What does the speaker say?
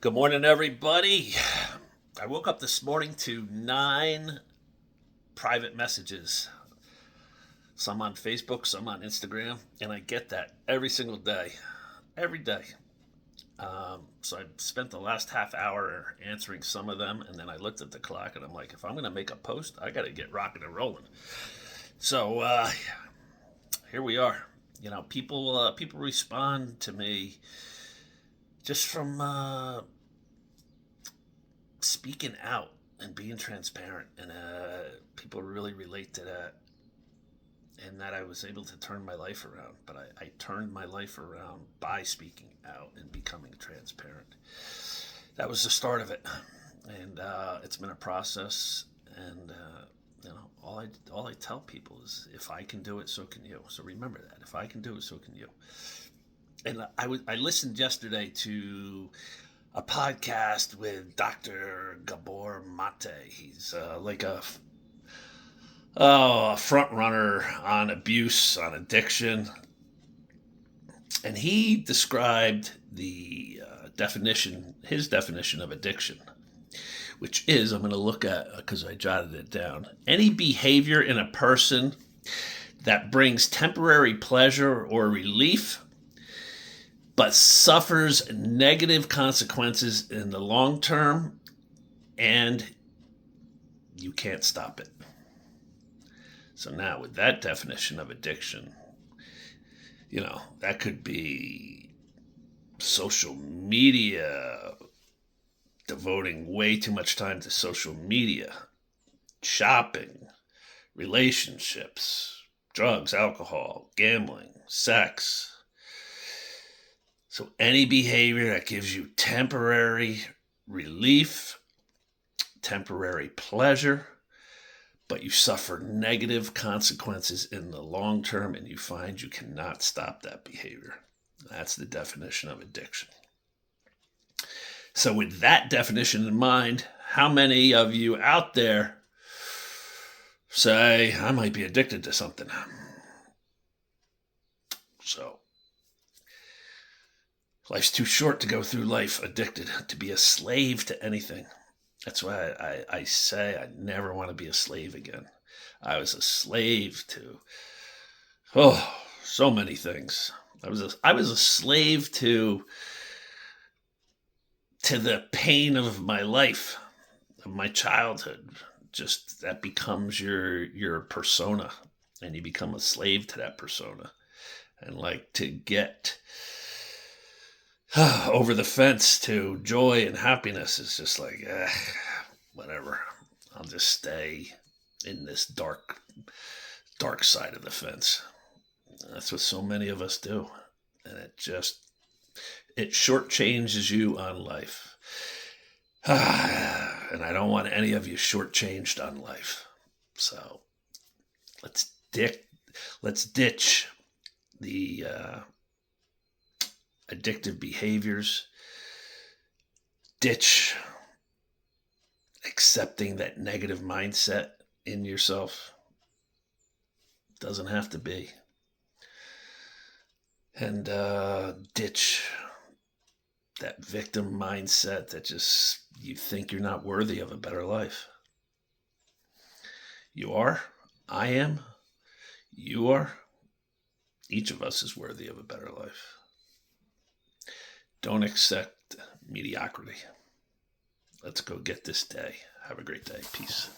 Good morning, everybody. I woke up this morning to 9 private messages, some on Facebook, some on Instagram, and I get that every single day. Every day. So I spent the last half hour answering some of them, and then I looked at the clock and I'm like, if I'm going to make a post, I got to get rocking and rolling. So here we are. People respond to me just from speaking out and being transparent, and people really relate to that, and that I was able to turn my life around. But I turned my life around by speaking out and becoming transparent. That was the start of it, and it's been a process. And all I tell people is, if I can do it, so can you. So remember that. If I can do it, so can you. And I listened yesterday to a podcast with Dr. Gabor Mate. He's like a front runner on abuse, on addiction, and he described his definition of addiction, which is, I'm going to look at, because I jotted it down, any behavior in a person that brings temporary pleasure or relief but suffers negative consequences in the long term, and you can't stop it. So now, with that definition of addiction, that could be social media, devoting way too much time to social media, shopping, relationships, drugs, alcohol, gambling, sex. So any behavior that gives you temporary relief, temporary pleasure, but you suffer negative consequences in the long term, and you find you cannot stop that behavior. That's the definition of addiction. So with that definition in mind, how many of you out there say, I might be addicted to something? So life's too short to go through life addicted, to be a slave to anything. That's why I say I never want to be a slave again. I was a slave to, so many things. I was a slave to the pain of my life, of my childhood. Just that becomes your persona, and you become a slave to that persona. And like, to get over the fence to joy and happiness is just like, whatever. I'll just stay in this dark side of the fence. That's what so many of us do. And it shortchanges you on life. And I don't want any of you shortchanged on life. So let's ditch the addictive behaviors. Ditch accepting that negative mindset in yourself. Doesn't have to be. And ditch that victim mindset that just, you think you're not worthy of a better life. You are. I am. You are. Each of us is worthy of a better life. Don't accept mediocrity. Let's go get this day. Have a great day. Peace.